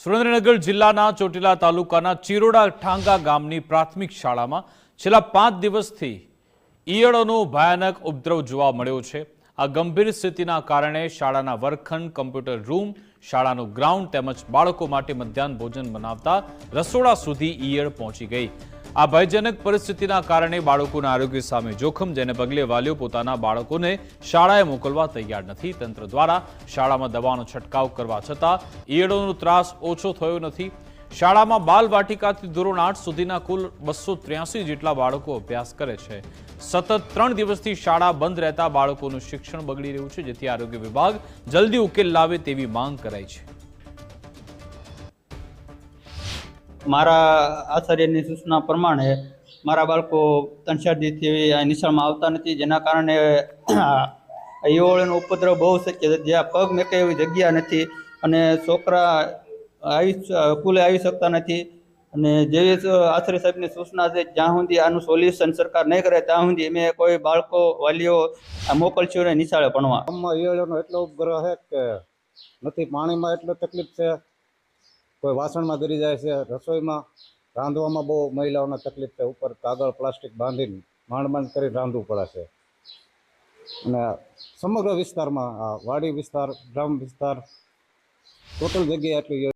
સુરેન્દ્રનગર જિલ્લાના ચોટીલા તાલુકાના ચિરોડા ઠાંગા ગામની પ્રાથમિક શાળામાં છેલ્લા 5 દિવસથી ઈયળોનો ભયાનક ઉપદ્રવ જોવા મળ્યો છે। આ ગંભીર સ્થિતિના કારણે શાળાના વર્ગખંડ, કમ્પ્યુટર રૂમ, શાળાનું ગ્રાઉન્ડ તેમજ બાળકો માટે મધ્યાહન ભોજન બનાવતા રસોડા સુધી ઈયળ પહોંચી ગઈ। આ ભયજનક પરિસ્થિતિના કારણે બાળકોના આરોગ્ય સામે જોખમ, જેને પગલે વાલીઓ પોતાના બાળકોને શાળાએ મોકલવા તૈયાર નથી। તંત્ર દ્વારા શાળામાં દવાનો છંટકાવ કરવા છતાં ઈયળોનો ત્રાસ ઓછો થયો નથી। શાળામાં બાલ વાટિકાથી ધોરણ 8 સુધીના કુલ 283 જેટલા બાળકો અભ્યાસ કરે છે। સતત 3 દિવસથી શાળા બંધ રહેતા બાળકોનું શિક્ષણ બગડી રહ્યું છે, જેથી આરોગ્ય વિભાગ જલ્દી ઉકેલ લાવે તેવી માંગ કરાઈ છે। મારા આચાર્યની સૂચના પ્રમાણે મારા બાળકો 3-4 દિવસથી નિશાળમાં આવતા નથી, જેના કારણે ઈયળોનો ઉપદ્રવ બહુ શક્ય છે। જ્યાં પગ મેકે એવી જગ્યા નથી અને છોકરા સ્કૂલે આવી શકતા નથી। અને જેવી આચાર્ય સાહેબની સૂચના છે, જ્યાં સુધી આનું સોલ્યુશન સરકાર નહીં કરે ત્યાં સુધી અમે કોઈ બાળકો વાલીઓ મોકલશું નહીં નિશાળે ભણવા। ગામમાં ઈયળોનો એટલો ઉપદ્રવ છે કે નથી, પાણીમાં એટલો તકલીફ છે, કોઈ વાસણમાં ગરી જાય છે, રસોઈમાં રાંધવામાં બહુ મહિલાઓને તકલીફ છે। ઉપર કાગળ પ્લાસ્ટિક બાંધીને માંડ કરી રાંધવું પડે છે। અને સમગ્ર વિસ્તારમાં વાડી વિસ્તાર, ગ્રામ વિસ્તાર, ટોટલ જગ્યાએ એટલી